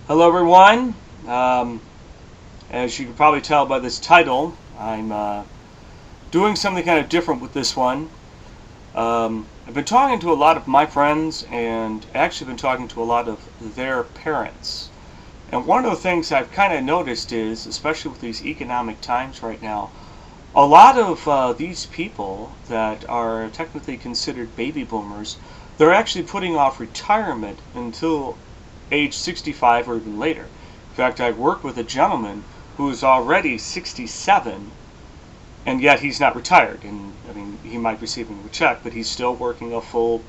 Hello everyone. As you can probably tell by this title, I'm doing something kind of different with this one. I've been talking to a lot of my friends and actually been talking to a lot of their parents. And one of the things I've kind of noticed is, especially with these economic times right now, a lot of these people that are technically considered baby boomers, they're actually putting off retirement until age 65 or even later. In fact, I've worked with a gentleman who is already 67 and yet he's not retired. And I mean, he might be receiving a check, but he's still working a full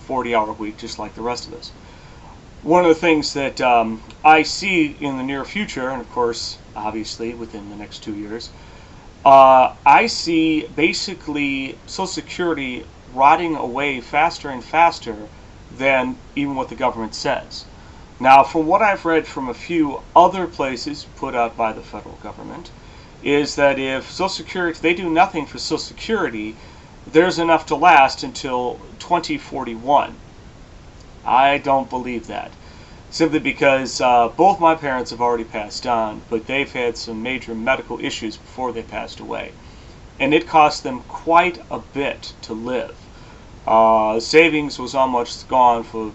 40-hour week just like the rest of us. One of the things that I see in the near future, and of course, obviously within the next 2 years, I see basically Social Security rotting away faster and faster than even what the government says. Now, from what I've read from a few other places put out by the federal government, is that if Social Security, if they do nothing for Social Security, there's enough to last until 2041. I don't believe that. Simply because both my parents have already passed on, but they've had some major medical issues before they passed away. And it cost them quite a bit to live. Savings was almost gone for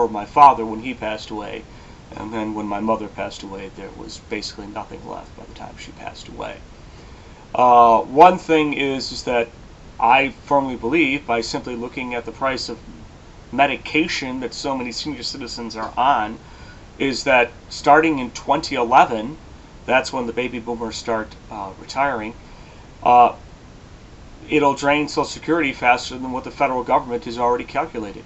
my father when he passed away. And then when my mother passed away, there was basically nothing left by the time she passed away. One thing is that I firmly believe, by simply looking at the price of medication that so many senior citizens are on, is that starting in 2011, that's when the baby boomers start retiring, it'll drain Social Security faster than what the federal government has already calculated.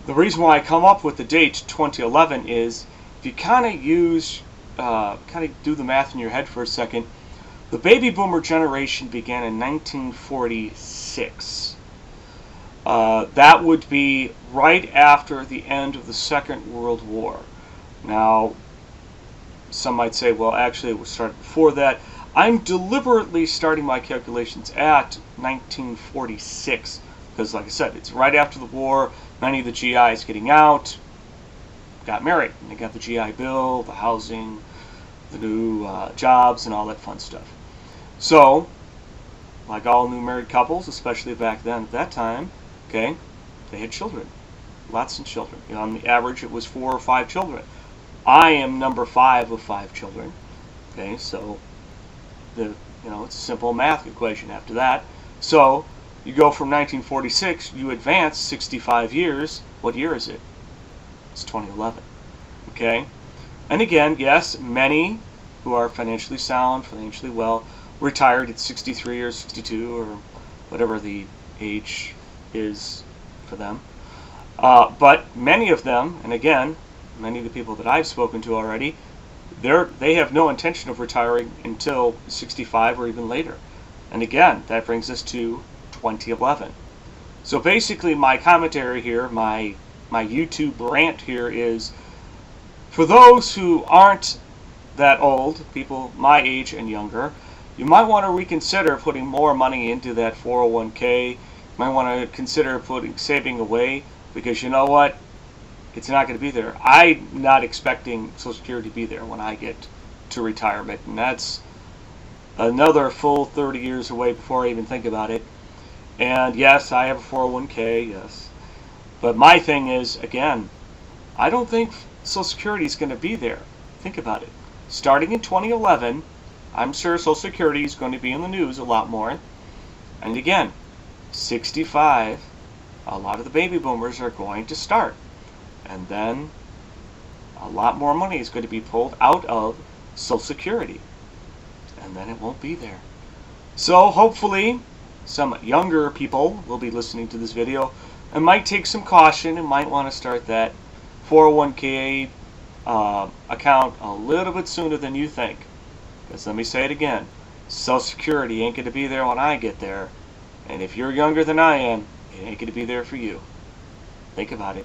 The reason why I come up with the date 2011 is, if you kind of do the math in your head for a second, the baby boomer generation began in 1946. That would be right after the end of the Second World War. Now, some might say, well, actually it was started before that. I'm deliberately starting my calculations at 1946 because, like I said, it's right after the war. Many of the GIs getting out got married, and they got the GI Bill, the housing, the new jobs, and all that fun stuff. So, like all new married couples, especially back then at that time, okay, they had children, lots of children. You know, on the average, it was 4 or 5 children. I am number 5 of 5 children. Okay, so it's a simple math equation after that. So you go from 1946, you advance 65 years. What year is it? It's 2011. Okay, and again, yes, many who are financially sound, financially well, retired at 63 or 62 or whatever the age is for them. But many of them, and again, many of the people that I've spoken to already, they have no intention of retiring until 65 or even later. And again, that brings us to 2011. So basically my commentary here, my YouTube rant here is, for those who aren't that old, people my age and younger, you might want to reconsider putting more money into that 401k. You might want to consider saving away, because you know what? It's not going to be there. I'm not expecting Social Security to be there when I get to retirement, and that's another full 30 years away before I even think about it. And yes, I have a 401k, yes. But my thing is, again, I don't think Social Security is going to be there. Think about it. Starting in 2011, I'm sure Social Security is going to be in the news a lot more. And again, 65, a lot of the baby boomers are going to start. And then a lot more money is going to be pulled out of Social Security. And then it won't be there. So hopefully some younger people will be listening to this video and might take some caution and might want to start that 401k account a little bit sooner than you think. Because let me say it again, Social Security ain't going to be there when I get there. And if you're younger than I am, it ain't going to be there for you. Think about it.